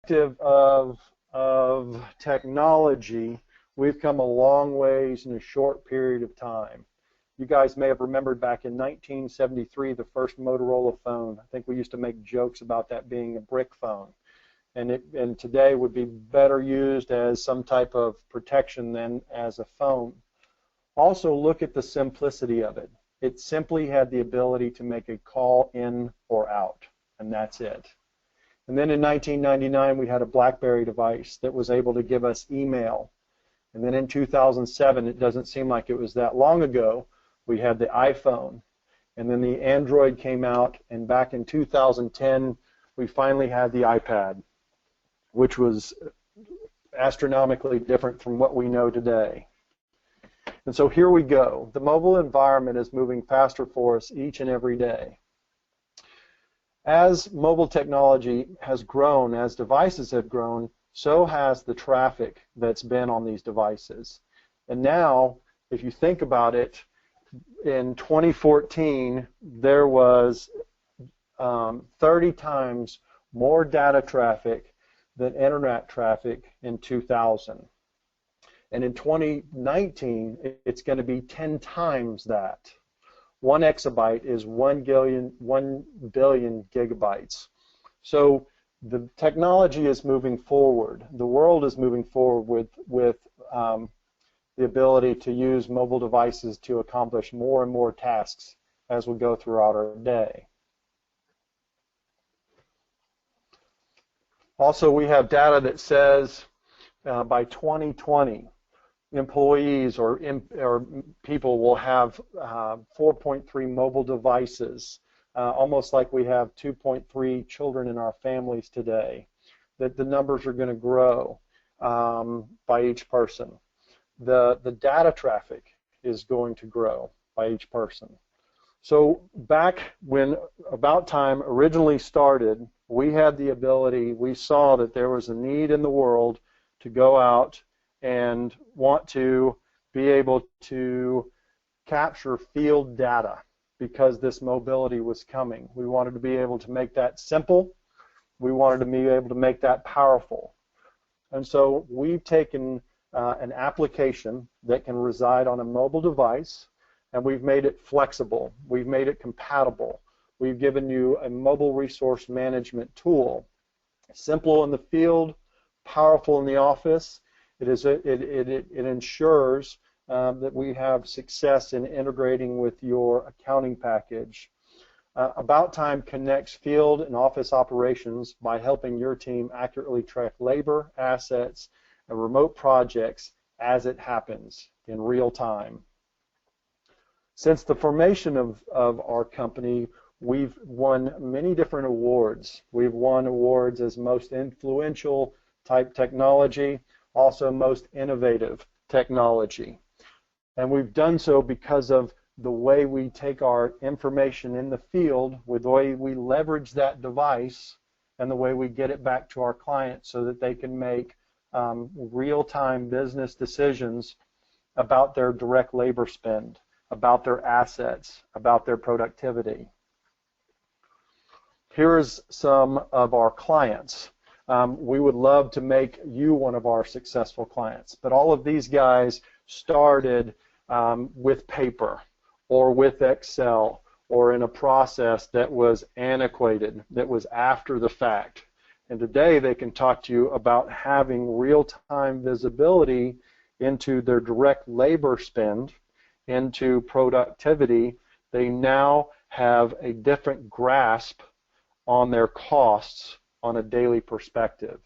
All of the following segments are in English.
perspective of technology, we've come a long ways in a short period of time. You guys may have remembered back in 1973, the first Motorola phone. I think we used to make jokes about that being a brick phone. And today would be better used as some type of protection than as a phone. Also, look at the simplicity of it. It simply had the ability to make a call in or out, and that's it. And then in 1999, we had a BlackBerry device that was able to give us email. And then in 2007, it doesn't seem like it was that long ago, we had the iPhone. And then the Android came out, and back in 2010, we finally had the iPad, which was astronomically different from what we know today. And so here we go. The mobile environment is moving faster for us each and every day. As mobile technology has grown, as devices have grown, so has the traffic that's been on these devices. And now, if you think about it, in 2014, there was 30 times more data traffic than internet traffic in 2000. And in 2019, it's going to be 10 times that. 1 exabyte is 1 billion gigabytes. So the technology is moving forward. The world is moving forward with the ability to use mobile devices to accomplish more and more tasks as we go throughout our day. Also, we have data that says by 2020, employees or people will have 4.3 mobile devices, almost like we have 2.3 children in our families today. That the numbers are going to grow by each person. The data traffic is going to grow by each person. So back when AboutTime originally started, we had the ability, we saw that there was a need in the world to go out and want to be able to capture field data because this mobility was coming. We wanted to be able to make that simple. We wanted to be able to make that powerful. And so we've taken an application that can reside on a mobile device, and we've made it flexible. We've made it compatible. We've given you a mobile resource management tool. Simple in the field, powerful in the office. It ensures that we have success in integrating with your accounting package. AboutTime connects field and office operations by helping your team accurately track labor, assets, and remote projects as it happens in real time. Since the formation of our company, we've won many different awards. We've won awards as most influential type technology, also most innovative technology. And we've done so because of the way we take our information in the field, with the way we leverage that device, and the way we get it back to our clients so that they can make real-time business decisions about their direct labor spend, about their assets, about their productivity. Here's some of our clients. We would love to make you one of our successful clients, but all of these guys started with paper or with Excel or in a process that was antiquated, that was after the fact. And today they can talk to you about having real-time visibility into their direct labor spend, into productivity. They now have a different grasp on their costs on a daily perspective.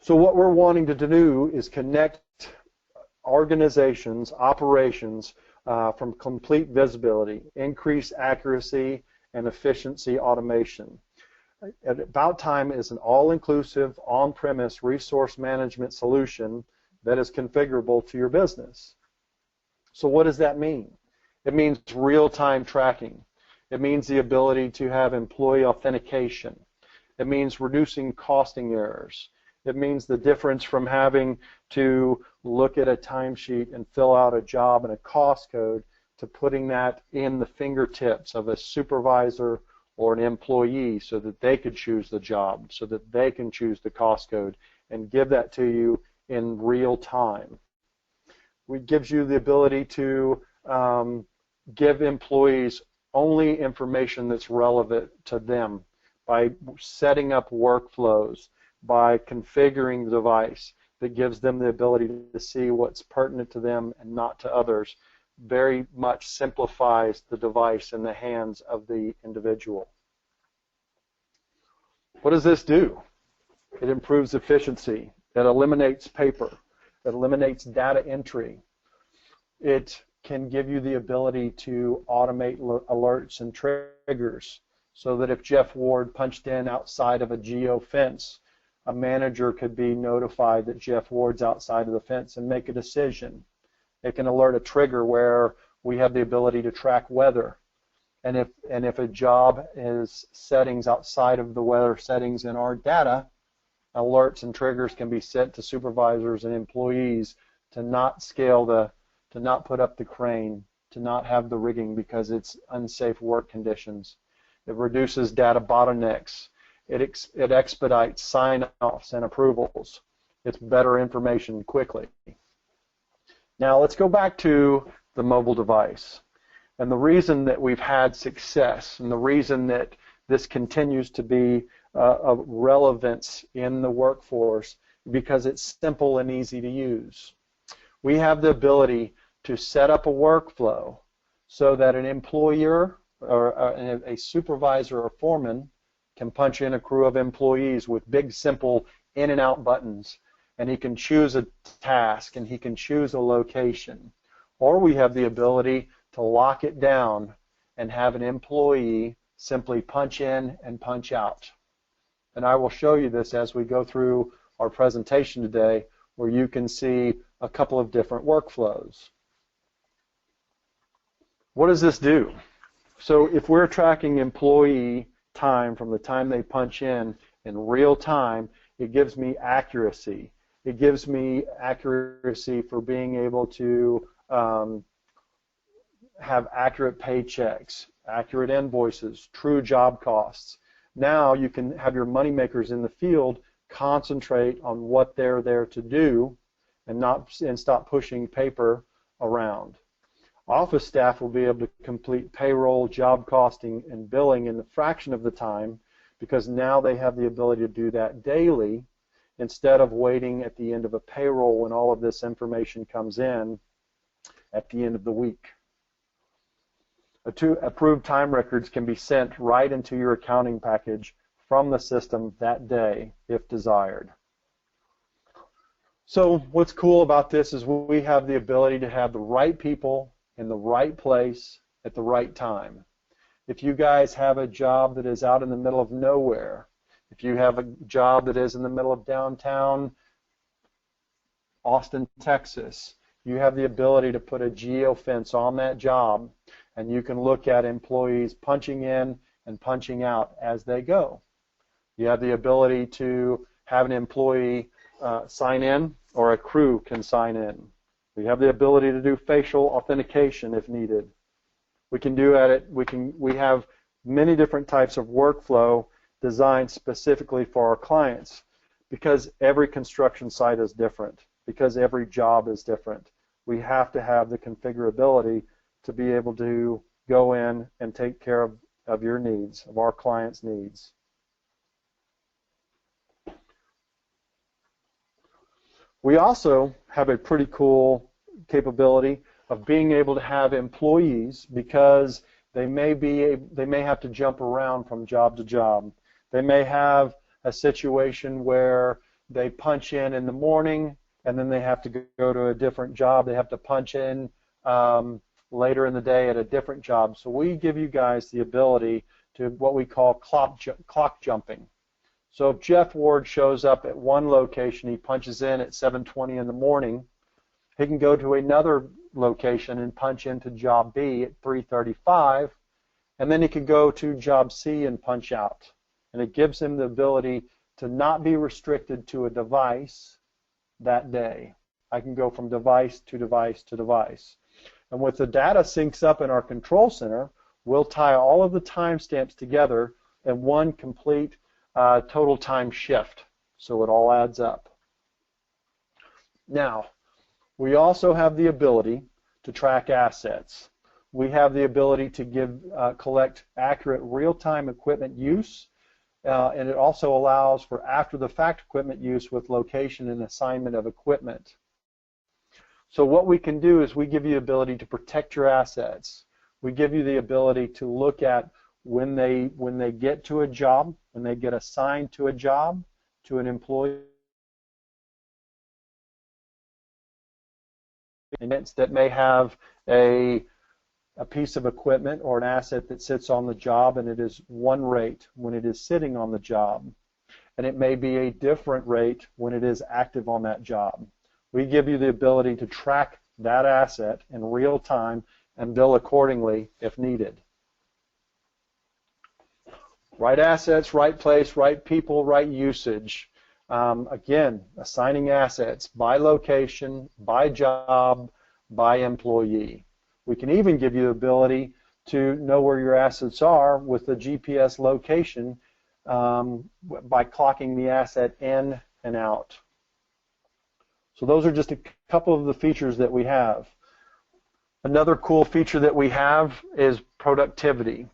So what we're wanting to do is connect organizations, operations from complete visibility, increase accuracy, and efficiency automation. AboutTime is an all-inclusive, on-premise resource management solution that is configurable to your business. So what does that mean? It means real-time tracking. It means the ability to have employee authentication. It means reducing costing errors. It means the difference from having to look at a timesheet and fill out a job and a cost code to putting that in the fingertips of a supervisor or an employee so that they could choose the job, so that they can choose the cost code and give that to you in real time. It gives you the ability to give employees only information that's relevant to them by setting up workflows, by configuring the device that gives them the ability to see what's pertinent to them and not to others. Very much simplifies the device in the hands of the individual. What does this do? It improves efficiency. It eliminates paper. It eliminates data entry. It can give you the ability to automate alerts and triggers so that if Jeff Ward punched in outside of a Geofence, a manager could be notified that Jeff Ward's outside of the fence and make a decision. It can alert a trigger where we have the ability to track weather. And if a job is settings outside of the weather settings in our data, alerts and triggers can be sent to supervisors and employees to not to not put up the crane, to not have the rigging because it's unsafe work conditions. It reduces data bottlenecks. It expedites sign-offs and approvals. It's better information quickly. Now let's go back to the mobile device. And the reason that we've had success and the reason that this continues to be of relevance in the workforce because it's simple and easy to use. We have the ability to set up a workflow so that an employer or a supervisor or foreman can punch in a crew of employees with big, simple in and out buttons, and he can choose a task and he can choose a location. Or we have the ability to lock it down and have an employee simply punch in and punch out. And I will show you this as we go through our presentation today, where you can see a couple of different workflows. What does this do? So if we're tracking employee time from the time they punch in real time, it gives me accuracy. It gives me accuracy for being able to have accurate paychecks, accurate invoices, true job costs. Now you can have your money makers in the field concentrate on what they're there to do and stop pushing paper around. Office staff will be able to complete payroll, job costing, and billing in a fraction of the time because now they have the ability to do that daily instead of waiting at the end of a payroll when all of this information comes in at the end of the week. Approved time records can be sent right into your accounting package from the system that day if desired. So what's cool about this is we have the ability to have the right people in the right place at the right time. If you guys have a job that is out in the middle of nowhere, if you have a job that is in the middle of downtown Austin, Texas, you have the ability to put a geofence on that job, and you can look at employees punching in and punching out as they go. You have the ability to have an employee sign in, or a crew can sign in. We have the ability to do facial authentication if needed. We can do we have many different types of workflow designed specifically for our clients because every construction site is different, because every job is different. We have to have the configurability to be able to go in and take care of your needs, of our clients' needs. We also have a pretty cool capability of being able to have employees because they may have to jump around from job to job. They may have a situation where they punch in the morning and then they have to go to a different job. They have to punch in later in the day at a different job. So we give you guys the ability to what we call clock jumping. So if Jeff Ward shows up at one location, he punches in at 7:20 in the morning, he can go to another location and punch into job B at 3:35, and then he can go to job C and punch out. And it gives him the ability to not be restricted to a device that day. I can go from device to device to device. And with the data syncs up in our control center, we'll tie all of the timestamps together in one complete total time shift, so it all adds up. Now, we also have the ability to track assets. We have the ability to collect accurate real-time equipment use, and it also allows for after-the-fact equipment use with location and assignment of equipment. So what we can do is we give you the ability to protect your assets. We give you the ability to look at when they get to a job, when they get assigned to a job, to an employee, that may have a piece of equipment or an asset that sits on the job, and it is one rate when it is sitting on the job, and it may be a different rate when it is active on that job. We give you the ability to track that asset in real time and bill accordingly if needed. Right assets, right place, right people, right usage. Again, assigning assets by location, by job, by employee. We can even give you the ability to know where your assets are with the GPS location by clocking the asset in and out. So those are just a couple of the features that we have. Another cool feature that we have is productivity.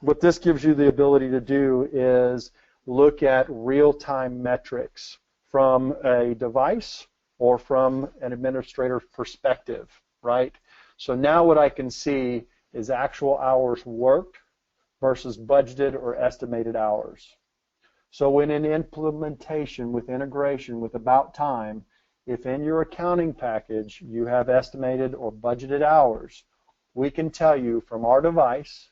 What this gives you the ability to do is look at real-time metrics from a device or from an administrator's perspective, right? So now what I can see is actual hours worked versus budgeted or estimated hours. So in an implementation with integration with AboutTime, if in your accounting package you have estimated or budgeted hours, we can tell you from our device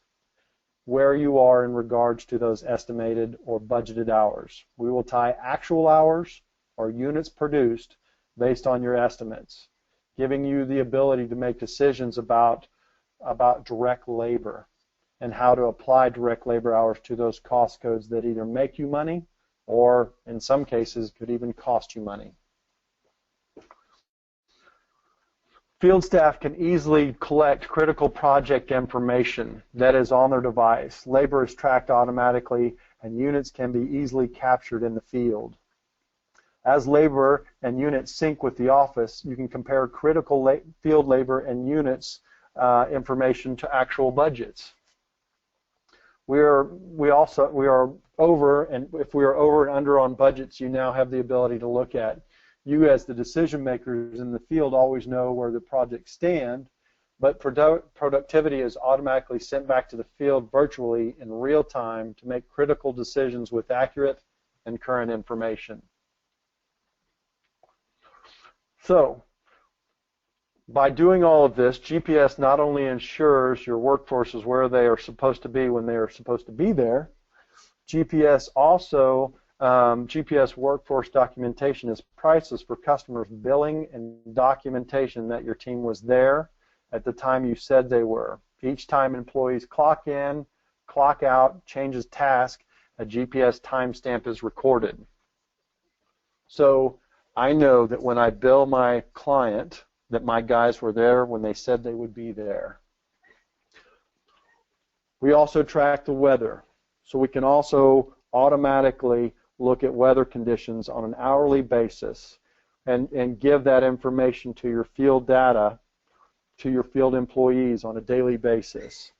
where you are in regards to those estimated or budgeted hours. We will tie actual hours or units produced based on your estimates, giving you the ability to make decisions about direct labor and how to apply direct labor hours to those cost codes that either make you money or in some cases could even cost you money. Field staff can easily collect critical project information that is on their device. Labor is tracked automatically, and units can be easily captured in the field. As labor and units sync with the office, you can compare critical field labor and units information to actual budgets. We are over, and if we are over and under on budgets, you now have the ability to look at. You as the decision makers in the field always know where the projects stand, but productivity is automatically sent back to the field virtually in real time to make critical decisions with accurate and current information. So, by doing all of this, GPS not only ensures your workforce is where they are supposed to be when they are supposed to be there, GPS also GPS workforce documentation is priceless for customers' billing and documentation that your team was there at the time you said they were. Each time employees clock in, clock out, changes task, a GPS timestamp is recorded. So I know that when I bill my client that my guys were there when they said they would be there. We also track the weather, so we can also automatically look at weather conditions on an hourly basis and give that information to your field data, to your field employees on a daily basis.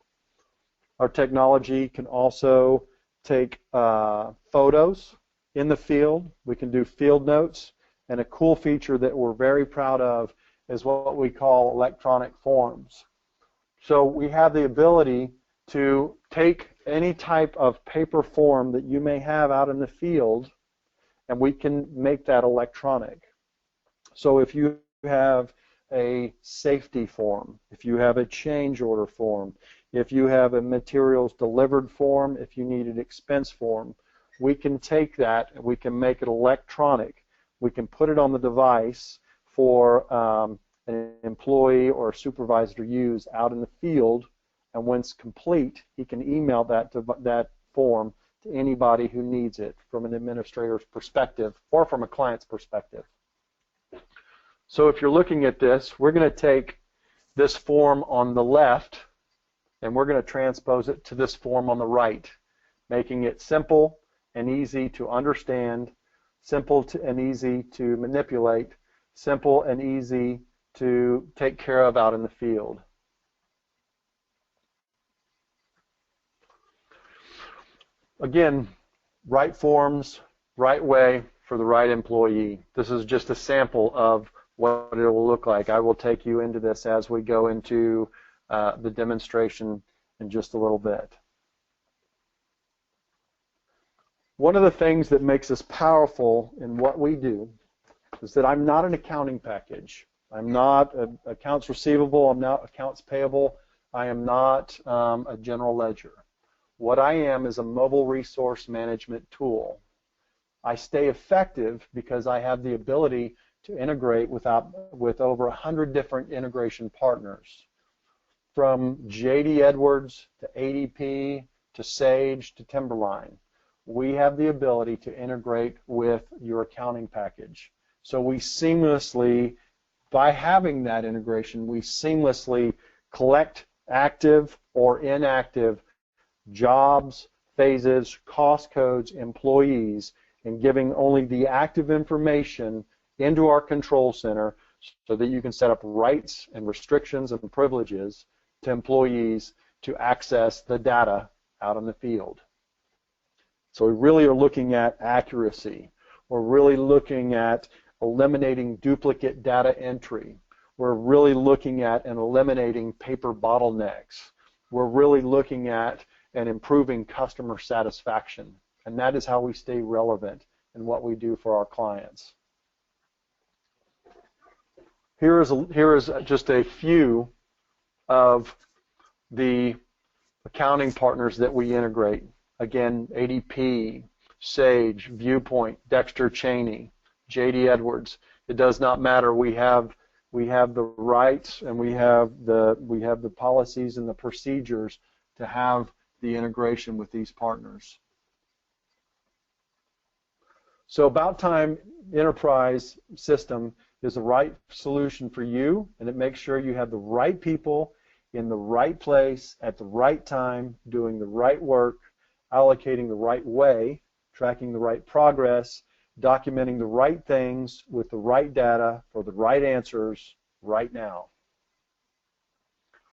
Our technology can also take photos in the field. We can do field notes, and a cool feature that we're very proud of is what we call electronic forms. So we have the ability to take any type of paper form that you may have out in the field, and we can make that electronic. So if you have a safety form, if you have a change order form, if you have a materials delivered form, if you need an expense form, we can take that and we can make it electronic. We can put it on the device for an employee or a supervisor to use out in the field, and when it's complete, he can email that form to anybody who needs it from an administrator's perspective or from a client's perspective. So if you're looking at this, we're going to take this form on the left and we're going to transpose it to this form on the right, making it simple and easy to understand, simple and easy to manipulate, simple and easy to take care of out in the field. Again, right forms, right way for the right employee. This is just a sample of what it will look like. I will take you into this as we go into the demonstration in just a little bit. One of the things that makes us powerful in what we do is that I'm not an accounting package. I'm not accounts receivable. I'm not accounts payable. I am not a general ledger. What I am is a mobile resource management tool. I stay effective because I have the ability to integrate with over 100 different integration partners. From J.D. Edwards to ADP to Sage to Timberline, we have the ability to integrate with your accounting package. So we seamlessly, by having that integration, we seamlessly collect active or inactive jobs, phases, cost codes, employees, and giving only the active information into our control center so that you can set up rights and restrictions and privileges to employees to access the data out in the field. So we really are looking at accuracy. We're really looking at eliminating duplicate data entry. We're really looking at and eliminating paper bottlenecks. We're really looking at and improving customer satisfaction. And that is how we stay relevant in what we do for our clients. Here is just a few of the accounting partners that we integrate. Again, ADP, Sage, Viewpoint, Dexter Cheney, J.D. Edwards. It does not matter. We have the rights and we have the policies and the procedures to have the integration with these partners. So AboutTime Enterprise System is the right solution for you, and it makes sure you have the right people in the right place at the right time, doing the right work, allocating the right way, tracking the right progress, documenting the right things with the right data for the right answers right now.